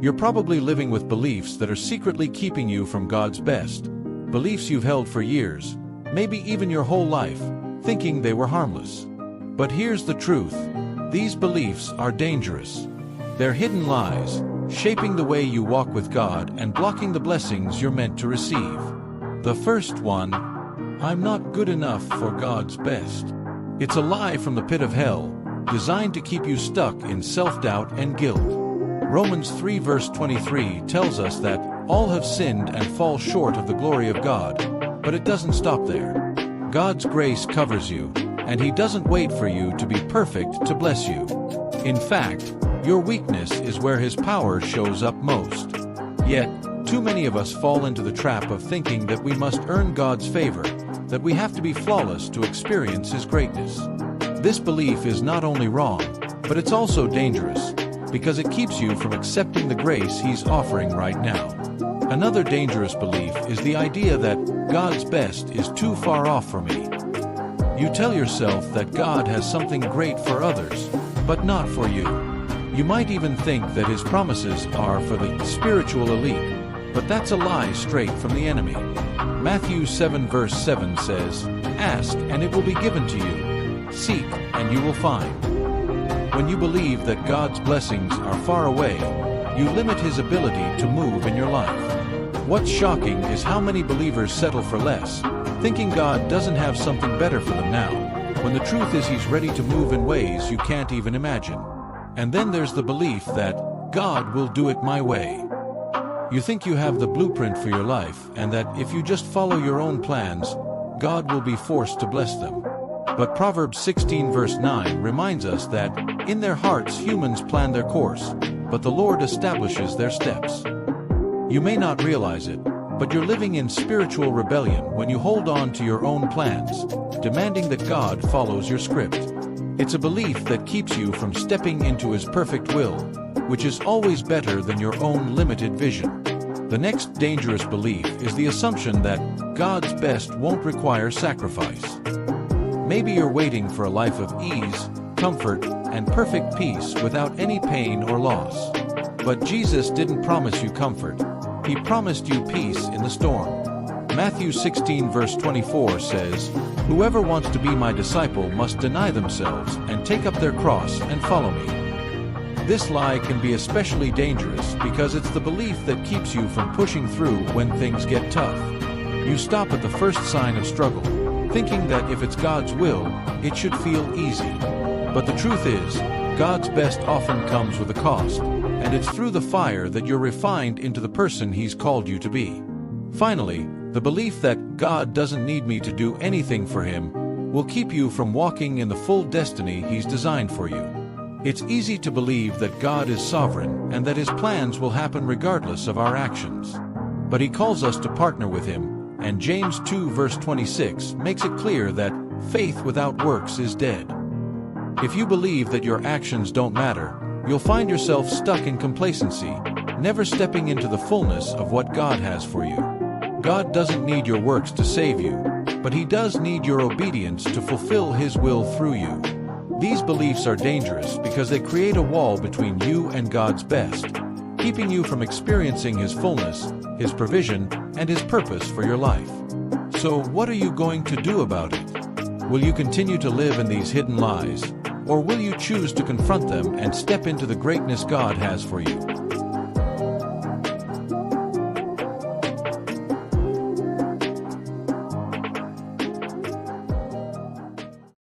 You're probably living with beliefs that are secretly keeping you from God's best. Beliefs you've held for years, maybe even your whole life, thinking they were harmless. But here's the truth. These beliefs are dangerous. They're hidden lies, shaping the way you walk with God and blocking the blessings you're meant to receive. The first one, I'm not good enough for God's best. It's a lie from the pit of hell, designed to keep you stuck in self-doubt and guilt. Romans 3 verse 23 tells us that all have sinned and fall short of the glory of God, but it doesn't stop there. God's grace covers you, and He doesn't wait for you to be perfect to bless you. In fact, your weakness is where His power shows up most. Yet, too many of us fall into the trap of thinking that we must earn God's favor, that we have to be flawless to experience His greatness. This belief is not only wrong, but it's also dangerous, because it keeps you from accepting the grace He's offering right now. Another dangerous belief is the idea that God's best is too far off for me. You tell yourself that God has something great for others, but not for you. You might even think that His promises are for the spiritual elite, but that's a lie straight from the enemy. Matthew 7 verse 7 says, "Ask, and it will be given to you. Seek, and you will find." When you believe that God's blessings are far away, you limit His ability to move in your life. What's shocking is how many believers settle for less, thinking God doesn't have something better for them now, when the truth is He's ready to move in ways you can't even imagine. And then there's the belief that God will do it my way. You think you have the blueprint for your life, and that if you just follow your own plans, God will be forced to bless them. But Proverbs 16 verse 9 reminds us that, in their hearts humans plan their course, but the Lord establishes their steps. You may not realize it, but you're living in spiritual rebellion when you hold on to your own plans, demanding that God follows your script. It's a belief that keeps you from stepping into His perfect will, which is always better than your own limited vision. The next dangerous belief is the assumption that God's best won't require sacrifice. Maybe you're waiting for a life of ease, comfort, and perfect peace without any pain or loss. But Jesus didn't promise you comfort. He promised you peace in the storm. Matthew 16 verse 24 says, "Whoever wants to be my disciple must deny themselves and take up their cross and follow me." This lie can be especially dangerous because it's the belief that keeps you from pushing through when things get tough. You stop at the first sign of struggle, thinking that if it's God's will, it should feel easy. But the truth is, God's best often comes with a cost, and it's through the fire that you're refined into the person He's called you to be. Finally, the belief that God doesn't need me to do anything for Him will keep you from walking in the full destiny He's designed for you. It's easy to believe that God is sovereign and that His plans will happen regardless of our actions. But He calls us to partner with Him, and James 2 verse 26 makes it clear that faith without works is dead. If you believe that your actions don't matter, you'll find yourself stuck in complacency, never stepping into the fullness of what God has for you. God doesn't need your works to save you, but He does need your obedience to fulfill His will through you. These beliefs are dangerous because they create a wall between you and God's best, keeping you from experiencing His fullness, His provision, and His purpose for your life. So what are you going to do about it? Will you continue to live in these hidden lies, or will you choose to confront them and step into the greatness God has for you?